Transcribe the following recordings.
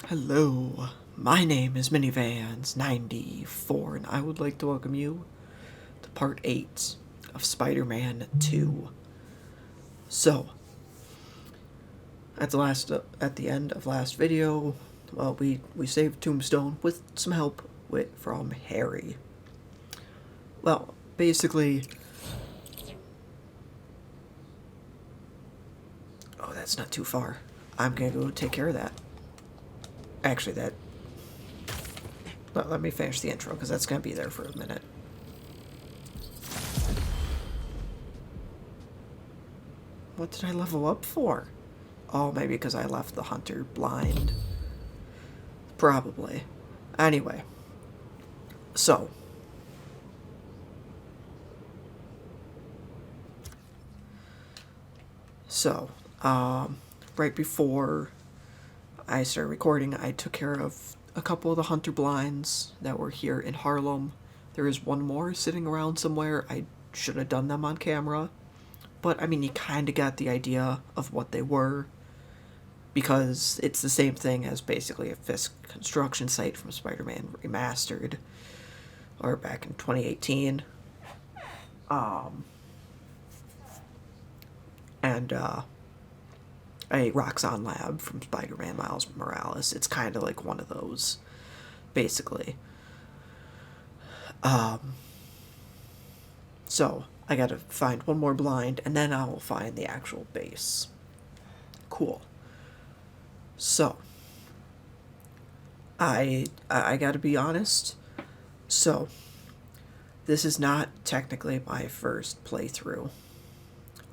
Hello, my name is Minivans94, and I would like to welcome you to part 8 of Spider-Man 2. So, at the end of last video, well, we saved Tombstone with some help from Harry. Well, basically, oh, that's not too far. I'm gonna go take care of that. Actually, let me finish the intro, because that's gonna be there for a minute. What did I level up for? Oh, maybe because I left the hunter blind. Probably. Anyway. So. Right before I started recording, I took care of a couple of the hunter blinds that were here in Harlem. There is one more sitting around somewhere. I should have done them on camera. But, I mean, you kind of got the idea of what they were, because it's the same thing as basically a Fisk construction site from Spider-Man Remastered, or back in 2018. And a Roxxon Lab from Spider-Man Miles Morales. It's kind of like one of those, basically. So, I gotta find one more blind, and then I'll find the actual base. Cool. So, I gotta be honest. So, this is not technically my first playthrough.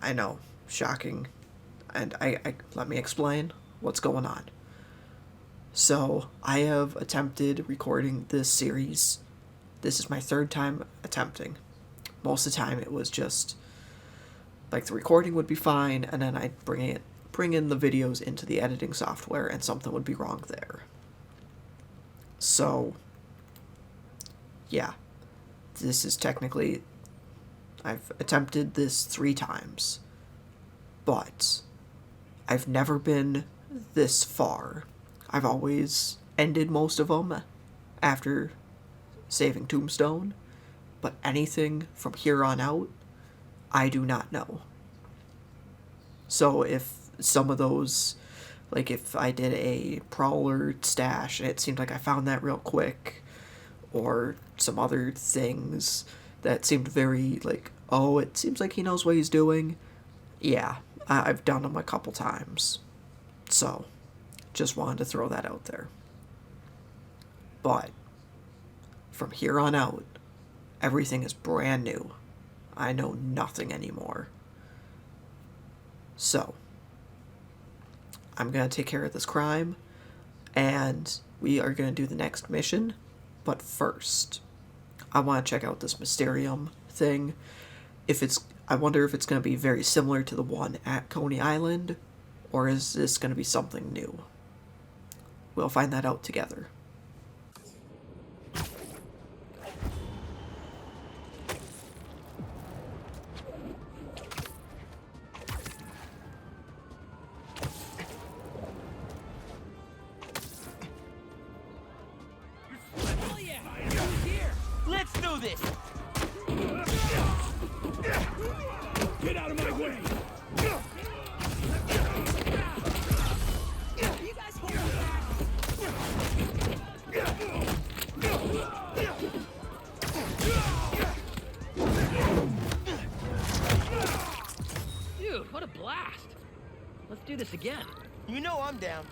I know, shocking. And I let me explain what's going on. So, I have attempted recording this series. This is my third time attempting. Most of the time it was just like the recording would be fine, and then I'd bring in the videos into the editing software, and something would be wrong there. So, yeah. This is technically, I've attempted this 3 times. But I've never been this far. I've always ended most of them after saving Tombstone, but anything from here on out, I do not know. So if some of those, like if I did a Prowler stash and it seemed like I found that real quick, or some other things that seemed very like, oh, it seems like he knows what he's doing, yeah, I've done them a couple times. So, just wanted to throw that out there. But, from here on out, everything is brand new. I know nothing anymore. So, I'm going to take care of this crime, and we are going to do the next mission. But first, I want to check out this Mysterium thing. I wonder if it's going to be very similar to the one at Coney Island, or is this going to be something new? We'll find that out together. Let's do this! Get out of my way! You guys hold back! Dude, what a blast! Let's do this again. You know I'm down.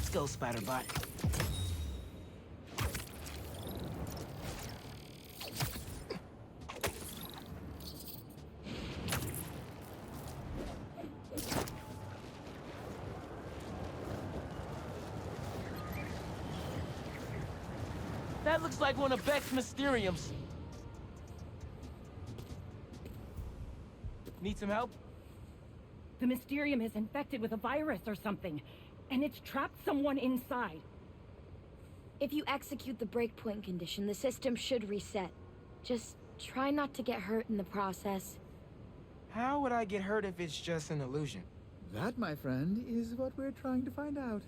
Let's go, Spider-Bot. That looks like one of Beck's Mysteriums. Need some help? The Mysterium is infected with a virus or something, and it's trapped someone inside. If you execute the breakpoint condition, the system should reset. Just try not to get hurt in the process. How would I get hurt if it's just an illusion? That, my friend, is what we're trying to find out.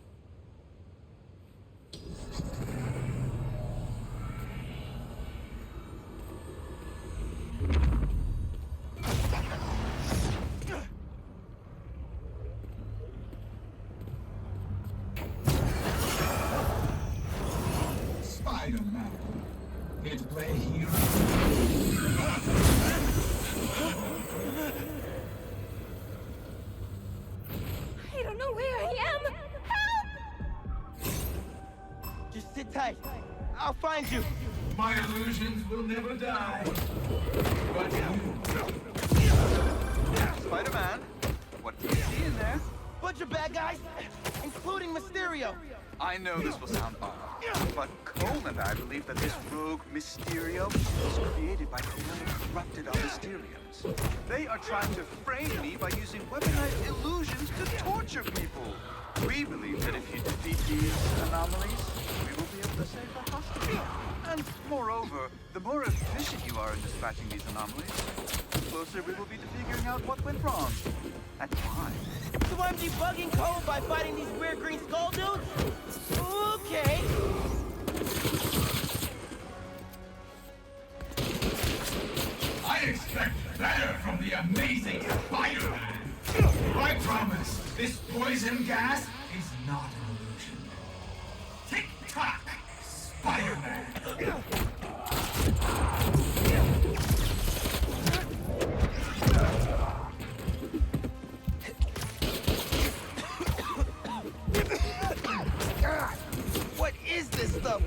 Spider-Man. Here to play hero. I don't know where I am! Help! Just sit tight. I'll find you. My illusions will never die. But Spider-Man, what do you see in there? Bunch of bad guys, including Mysterio. I know this will sound odd, but Cole and I believe that this rogue Mysterio was created by whoever corrupted our Mysteriums. They are trying to frame me by using weaponized illusions to torture people. We believe that if you defeat these anomalies, we will be able to save the hospital. And moreover, the more efficient you are in dispatching these anomalies, the closer we will be to figuring out what went wrong. And why. So I'm debugging code by fighting these weird green skull dudes? Okay. I expect better from the amazing Spider-Man. I promise, this poison gas is not an illusion. Tick-tock, Spider-Man. God, what is this stuff?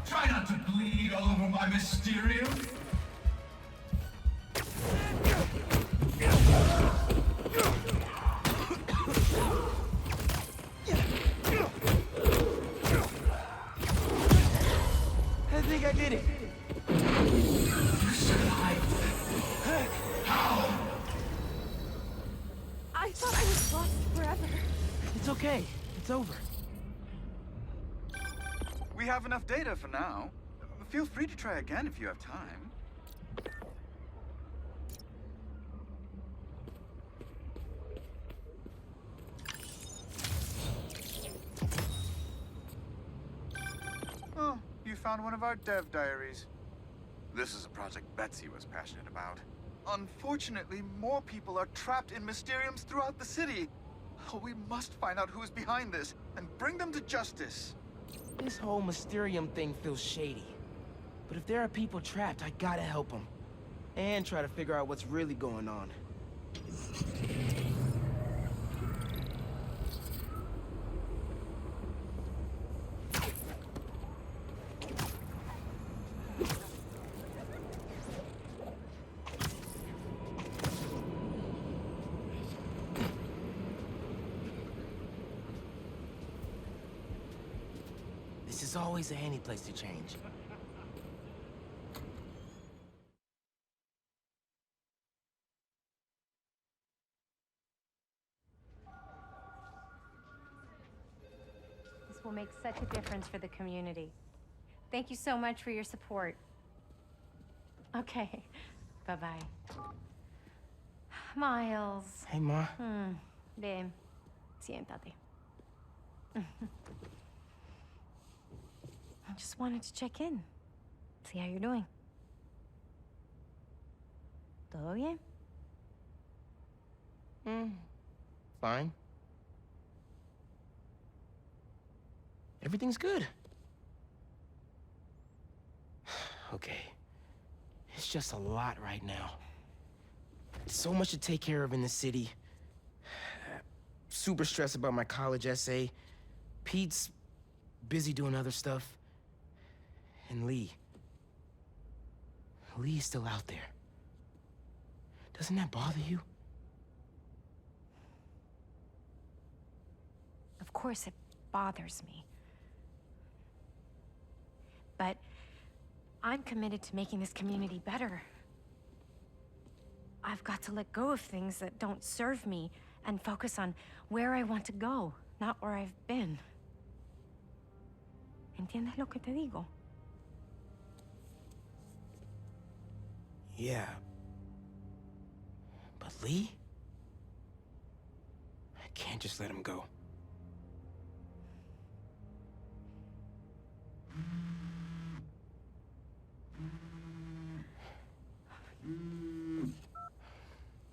Try not to bleed all over my Mysterium. I think I did it. You survived. How? I thought I was lost forever. It's okay. It's over. We have enough data for now. Feel free to try again if you have time. Oh, you found one of our dev diaries. This is a project Betsy was passionate about. Unfortunately, more people are trapped in Mysteriums throughout the city. Oh, we must find out who is behind this and bring them to justice. This whole Mysterium thing feels shady. But if there are people trapped, I gotta help them. And try to figure out what's really going on. This is always a handy place to change. will make such a difference for the community. Thank you so much for your support. Okay, bye-bye. Miles. Hey, Ma. Ven, siéntate. I just wanted to check in. See how you're doing. ¿Todo bien? Fine. Everything's good. Okay. It's just a lot right now. So much to take care of in the city. Super stressed about my college essay. Pete's busy doing other stuff. And Lee. Lee's still out there. Doesn't that bother you? Of course it bothers me. But I'm committed to making this community better. I've got to let go of things that don't serve me and focus on where I want to go, not where I've been. ¿Entiendes lo que te digo? Yeah. But Lee? I can't just let him go.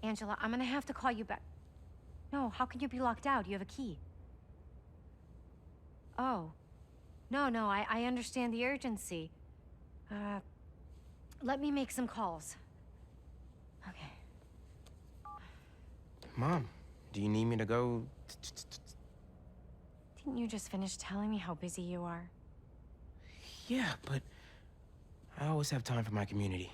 Angela, I'm gonna have to call you back. No, how can you be locked out? You have a key. Oh. No, I understand the urgency. Let me make some calls. Okay. Mom, do you need me to go? Didn't you just finish telling me how busy you are? Yeah, but I always have time for my community.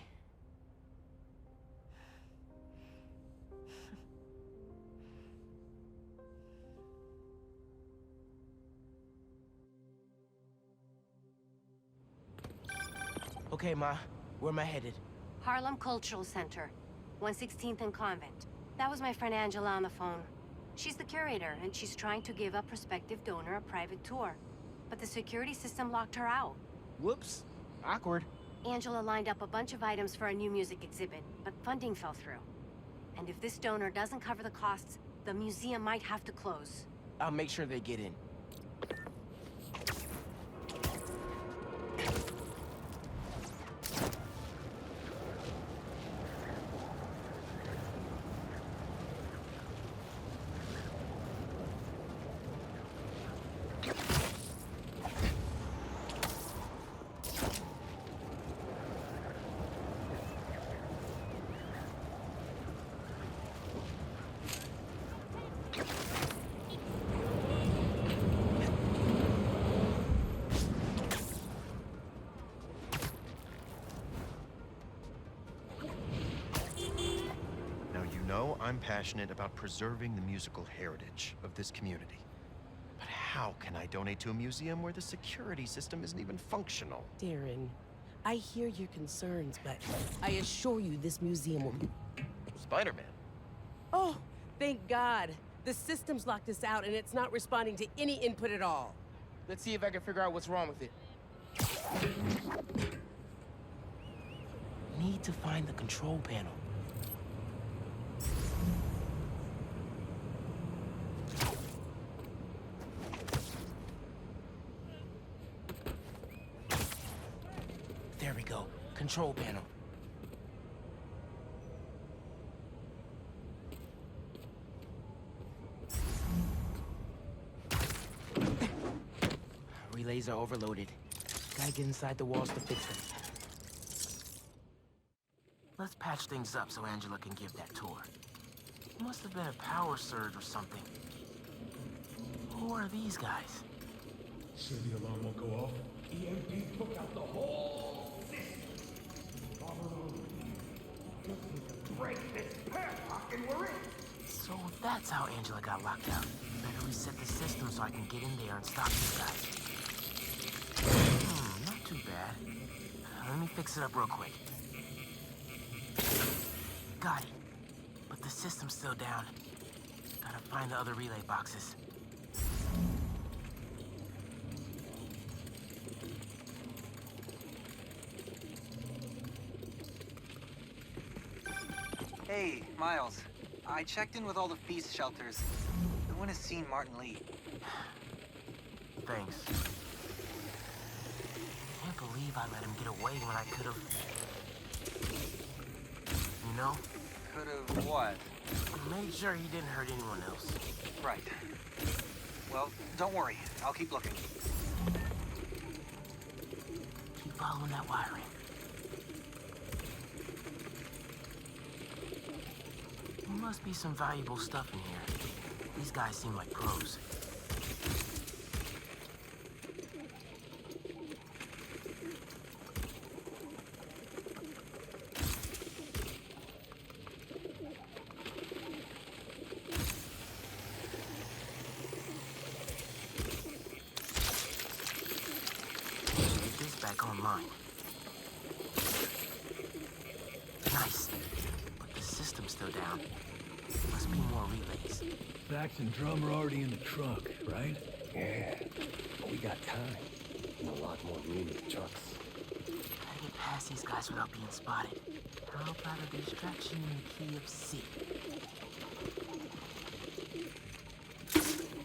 Okay, Ma. Where am I headed? Harlem Cultural Center, 116th and Convent. That was my friend Angela on the phone. She's the curator, and she's trying to give a prospective donor a private tour. But the security system locked her out. Whoops. Awkward. Angela lined up a bunch of items for a new music exhibit, but funding fell through. And if this donor doesn't cover the costs, the museum might have to close. I'll make sure they get in. I'm passionate about preserving the musical heritage of this community. But how can I donate to a museum where the security system isn't even functional? Darren, I hear your concerns, but I assure you this museum will... Spider-Man? Oh, thank God. The system's locked us out and it's not responding to any input at all. Let's see if I can figure out what's wrong with it. Need to find the control panel. There we go. Control panel. Relays are overloaded. Gotta get inside the walls to fix them. Let's patch things up so Angela can give that tour. Must have been a power surge or something. Who are these guys? Sure the alarm won't go off. EMP took out the whole system. Break this padlock and we're in. So that's how Angela got locked out. Better reset the system so I can get in there and stop these guys. Not too bad. Let me fix it up real quick. Got it. But the system's still down. Gotta find the other relay boxes. Hey, Miles. I checked in with all the feast shelters. No one has seen Martin Lee. Thanks. I can't believe I let him get away when I could've... You know? Could've what? Made sure he didn't hurt anyone else. Right. Well, don't worry. I'll keep looking. Keep following that wiring. There must be some valuable stuff in here. These guys seem like pros. Get this back online. Nice. But the system's still down. Must be more relays. Sax and drum are already in the truck, right? Yeah, but we got time. And a lot more room in the trucks. Gotta get past these guys without being spotted. How about a distraction in the key of C?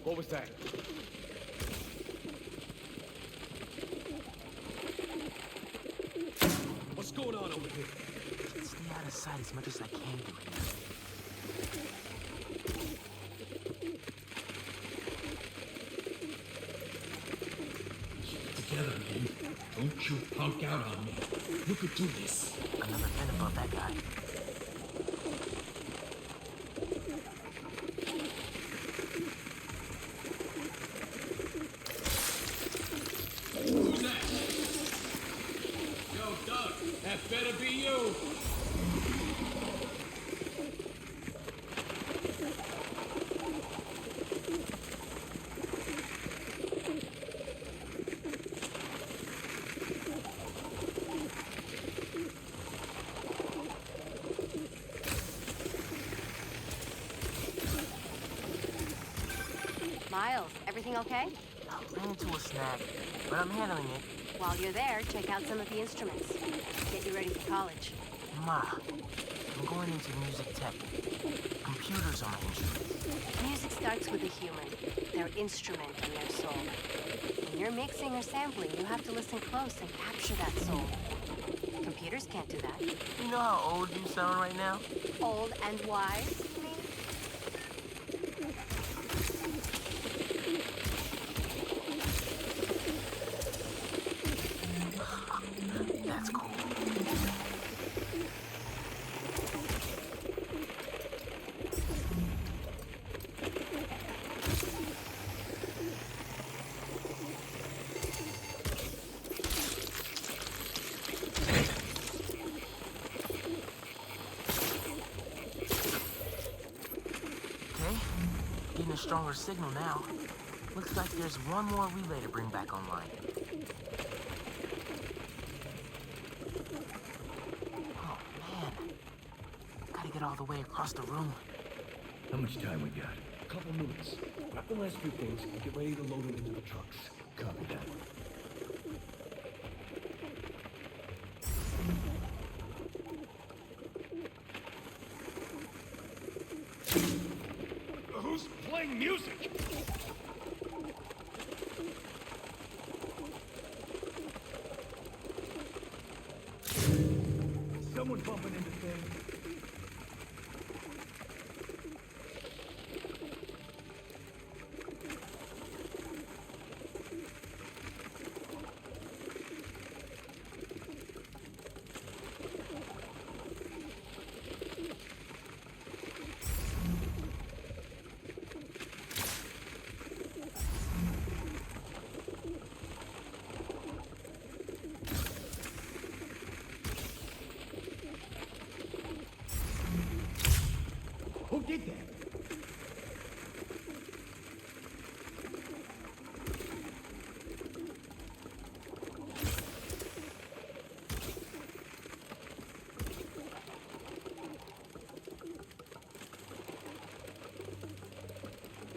What was that? What's going on over here? Stay out of sight as much as I can do here. Together, man. Don't you punk out on me. You could do this. Another fin above that guy. Who's that? Yo, Doug, that better be you. Miles, everything okay? Ran into a snag, but I'm handling it. While you're there, check out some of the instruments. Get you ready for college. Ma, I'm going into music tech. Computers are my instruments. Music starts with a human, their instrument and their soul. When you're mixing or sampling, you have to listen close and capture that soul. Computers can't do that. You know how old you sound right now? Old and wise, you mean? That's cool. Okay, getting a stronger signal now. Looks like there's one more relay to bring back online. Oh, man. Gotta get all the way across the room. How much time we got? A couple minutes. Grab the last few things and get ready to load them into the trucks. Copy that. Who's playing music? Someone bumping into things. Who did that?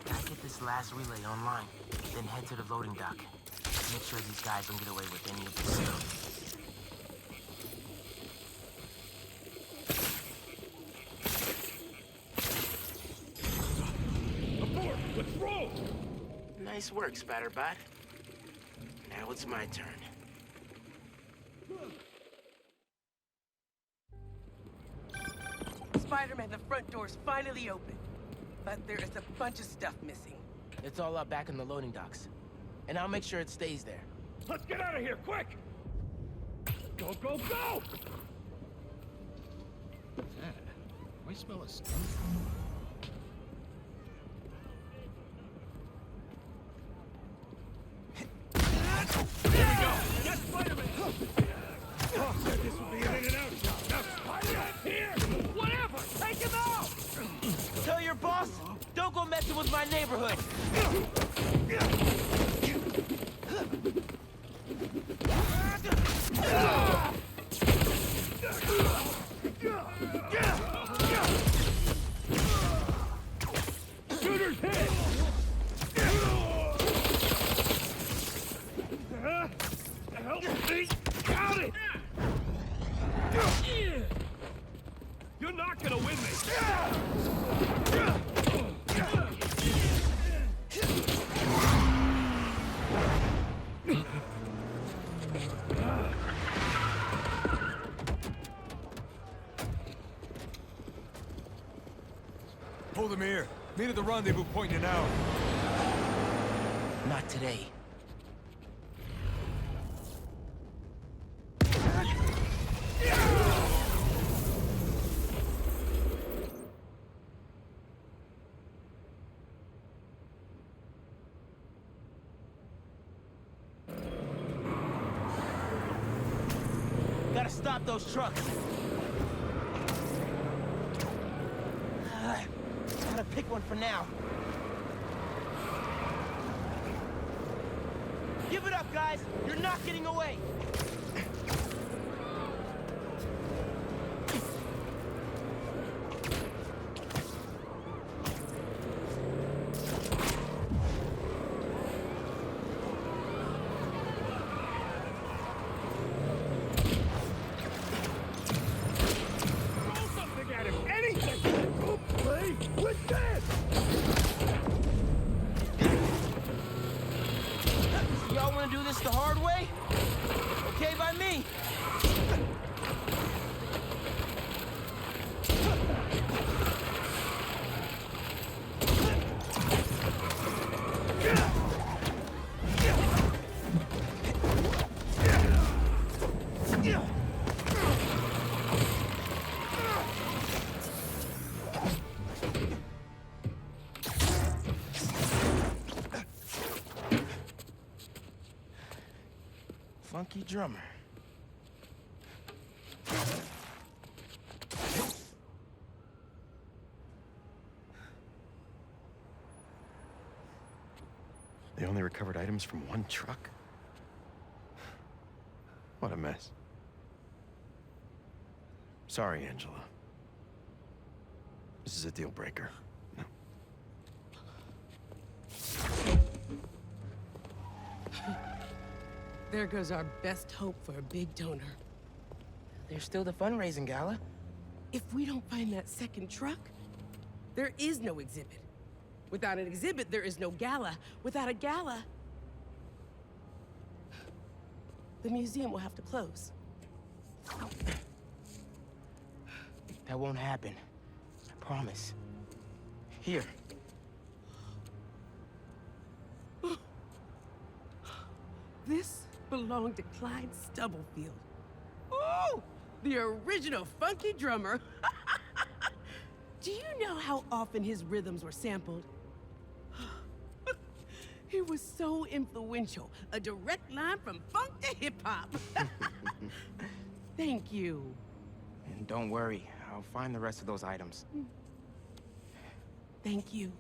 Gotta get this last relay online, then head to the loading dock. Make sure these guys don't get away with any of this stuff. Let's roll! Nice work, Spatterbot. Now it's my turn. Spider-Man, the front door's finally open. But there is a bunch of stuff missing. It's all up back in the loading docks. And I'll make sure it stays there. Let's get out of here, quick! Go, go, go! I smell a skunk. There we go! That's Spider-Man! Oh, said this would be an in-and-out job. Now Spider-Man's here! Whatever! Take him out! Tell your boss, don't go messing with my neighborhood! Shooter's hit! Help me! Got it! You're not gonna win this! Hold him here. Meet at the rendezvous point in an hour. Not today. Gotta stop those trucks. Gotta pick one for now. Give it up, guys! You're not getting away! Y'all wanna do this the hard way? Okay by me. Funky drummer. They only recovered items from one truck? What a mess. Sorry, Angela. This is a deal breaker. No. There goes our best hope for a big donor. There's still the fundraising gala. If we don't find that second truck, there is no exhibit. Without an exhibit, there is no gala. Without a gala, the museum will have to close. That won't happen. I promise. Here. This belonged to Clyde Stubblefield. Ooh! The original funky drummer. Do you know how often his rhythms were sampled? He was so influential. A direct line from funk to hip-hop. Thank you. And don't worry, I'll find the rest of those items. Thank you.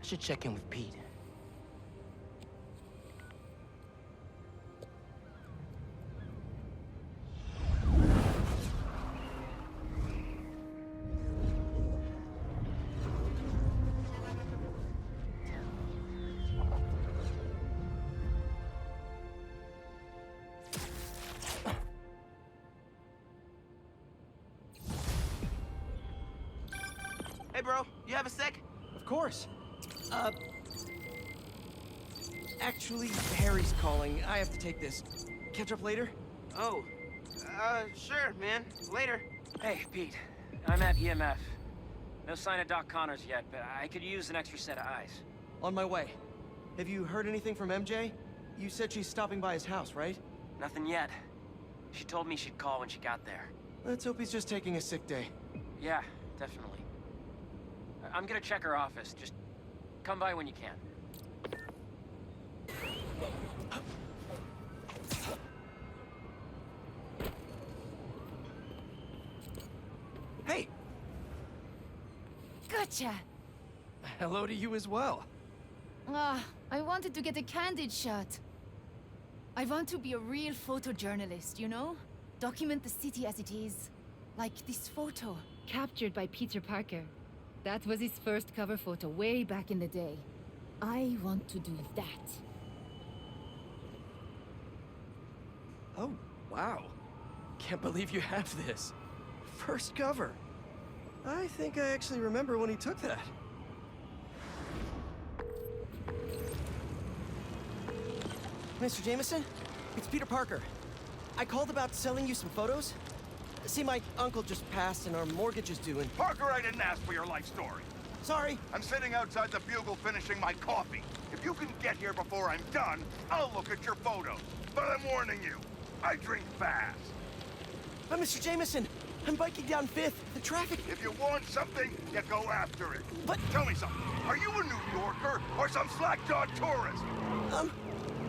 I should check in with Pete. bro. You have a sec? Of course. Actually, Harry's calling. I have to take this. Catch up later? Oh. Sure, man. Later. Hey, Pete. I'm at EMF. No sign of Doc Connors yet, but I could use an extra set of eyes. On my way. Have you heard anything from MJ? You said she's stopping by his house, right? Nothing yet. She told me she'd call when she got there. Let's hope he's just taking a sick day. Yeah, definitely. I'm gonna check her office. Just come by when you can. Hey! Gotcha! Hello to you as well. I wanted to get a candid shot. I want to be a real photojournalist, you know? Document the city as it is. Like this photo. Captured by Peter Parker. That was his first cover photo way back in the day. I want to do that. Oh, wow. Can't believe you have this. First cover. I think I actually remember when he took that. Mr. Jameson, it's Peter Parker. I called about selling you some photos. See, my uncle just passed and our mortgage is due and... Parker, I didn't ask for your life story. Sorry. I'm sitting outside the Bugle finishing my coffee. If you can get here before I'm done, I'll look at your photos. But I'm warning you, I drink fast. Mr. Jameson, I'm biking down 5th. The traffic... If you want something, you go after it. But... Tell me something. Are you a New Yorker or some slack-jawed tourist?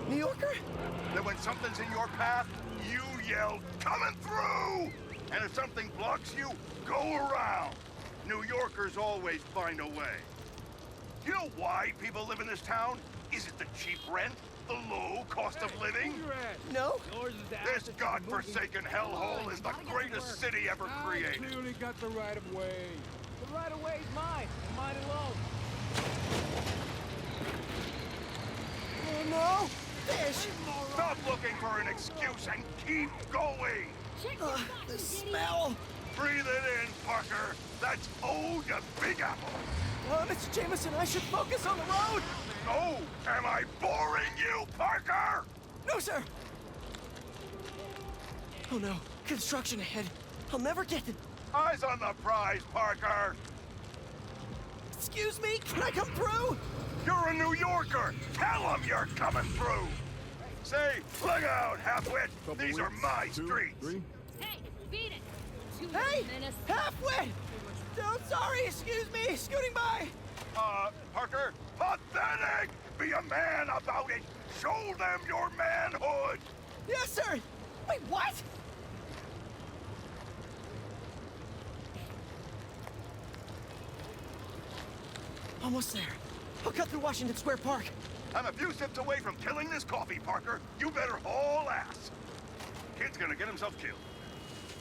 New Yorker? Then when something's in your path, you yell, "Coming through!" And if something blocks you, go around. New Yorkers always find a way. You know why people live in this town? Is it the cheap rent? The low cost of living? No. This godforsaken hellhole is the greatest city ever created. I clearly got the right of way. The right of way's mine, and mine alone. Oh no! Fish! Stop looking for an excuse and keep going! The smell! Breathe it in, Parker! That's ode to Big Apple! Mr. Jameson, I should focus on the road! Oh, am I boring you, Parker? No, sir! Oh no, construction ahead. I'll never get it. Eyes on the prize, Parker! Excuse me, can I come through? You're a New Yorker! Tell them you're coming through! Say, look out, halfwit! These are my streets! Hey, beat it! Hey! Halfwit! Oh, sorry, excuse me, scooting by! Parker, pathetic! Be a man about it! Show them your manhood! Yes, sir! Wait, what? Almost there. I'll cut through Washington Square Park. I'm a few sips away from killing this coffee, Parker. You better haul ass. Kid's gonna get himself killed.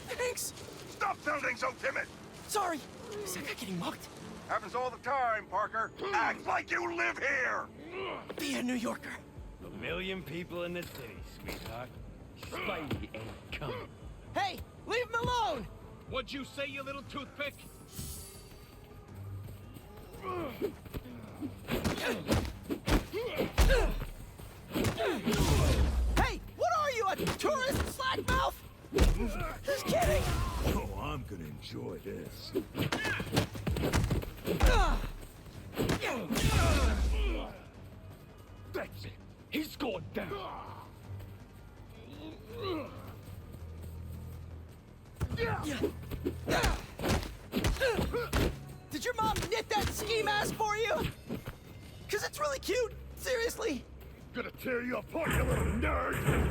Thanks! Stop sounding so timid! Sorry. Is that guy getting mugged? Happens all the time, Parker. Act like you live here! Be a New Yorker. A million people in the city, sweetheart. Spidey ain't coming. Hey! Leave him alone! What'd you say, you little toothpick? Hey! What are you, a tourist slackmouth? Just kidding! Oh, I'm gonna enjoy this. That's it. He's going down. Did your mom knit that ski mask for you? Cause it's really cute. Seriously. Gonna tear you apart, you little nerd!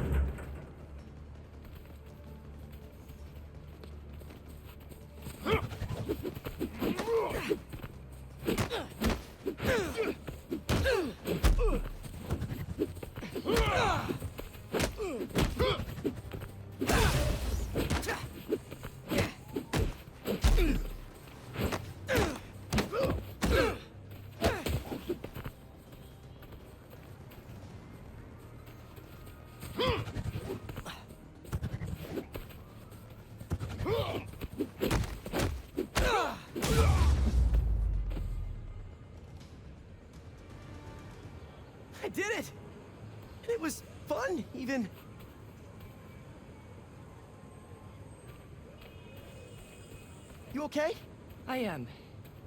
You okay? I am.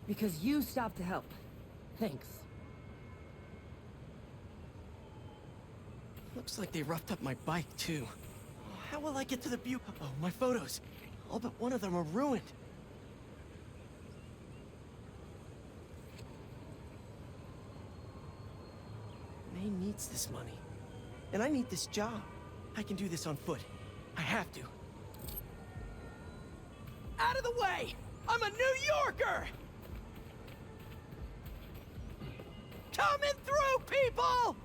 Because you stopped to help. Thanks. Looks like they roughed up my bike, too. How will I get to the Bugle? Oh, my photos. All but one of them are ruined. May needs this money. And I need this job. I can do this on foot. I have to. Out of the way! I'm a New Yorker! Coming through, people!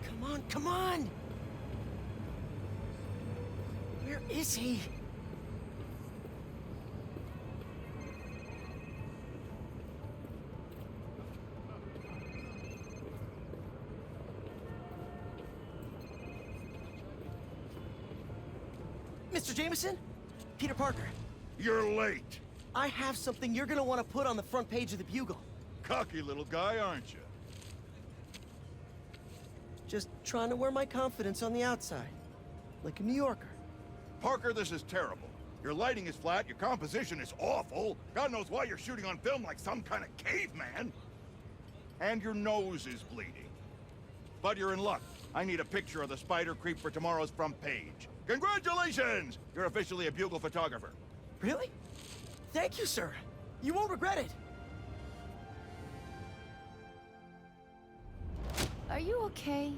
Come on, come on! Where is he? Mr. Jameson? Peter Parker. You're late. I have something you're gonna want to put on the front page of the Bugle. Cocky little guy, aren't you? Just trying to wear my confidence on the outside. Like a New Yorker. Parker, this is terrible. Your lighting is flat, your composition is awful. God knows why you're shooting on film like some kind of caveman. And your nose is bleeding. But you're in luck. I need a picture of the spider creep for tomorrow's front page. Congratulations! You're officially a Bugle photographer. Really? Thank you, sir. You won't regret it. Are you okay?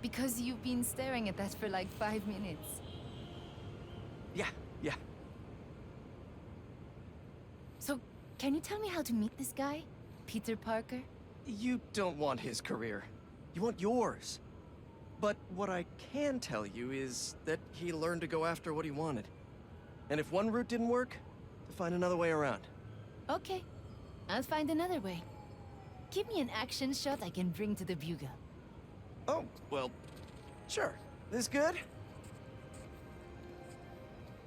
Because you've been staring at that for like 5 minutes. Yeah. So, can you tell me how to meet this guy? Peter Parker? You don't want his career. You want yours. But what I can tell you is that he learned to go after what he wanted. And if one route didn't work, to find another way around. Okay, I'll find another way. Give me an action shot I can bring to the Bugle. Oh, well, sure. This good?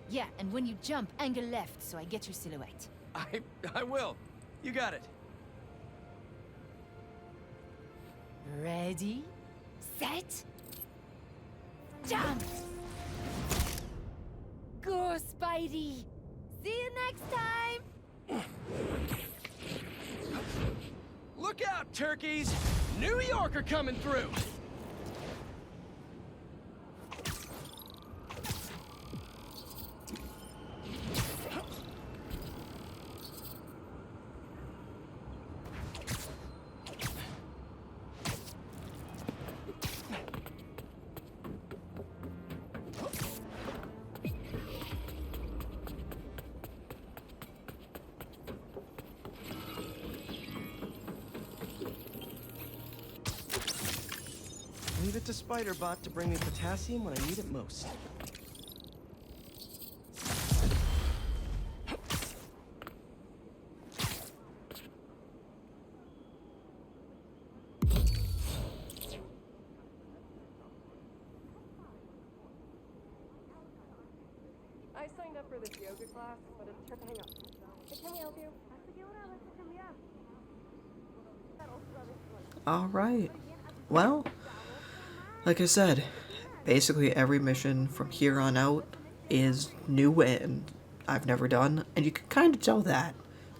Yeah, and when you jump, angle left so I get your silhouette. I will. You got it. Ready, set, jump! Go, Spidey! See you next time! Look out, turkeys! New Yorker coming through! Leave it to Spider-Bot to bring me potassium when I need it most. I signed up for this yoga class, but it's tripping up. Can we help you? All right. Well, like I said, basically every mission from here on out is new and I've never done, and you can kind of tell that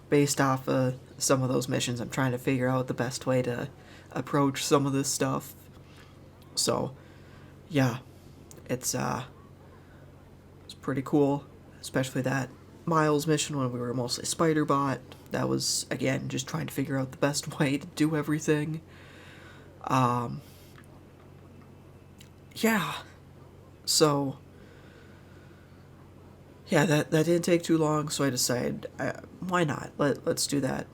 based off of some of those missions. I'm trying to figure out the best way to approach some of this stuff. So, yeah, it's pretty cool, especially that Miles mission when we were mostly Spider-Bot. That was, again, just trying to figure out the best way to do everything. Yeah, so, yeah, that didn't take too long, so I decided, why not? Let's do that.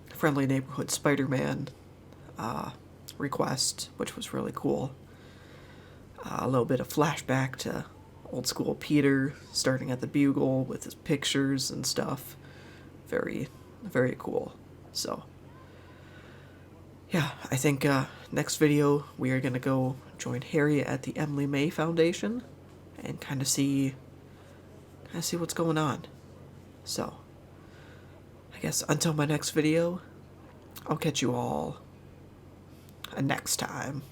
Friendly Neighborhood Spider-Man request, which was really cool. A little bit of flashback to old school Peter, starting at the Bugle with his pictures and stuff. Very, very cool. So, yeah, I think next video we are going to go join Harry at the Emily May Foundation and kind of see and see what's going on. So, I guess until my next video, I'll catch you all next time.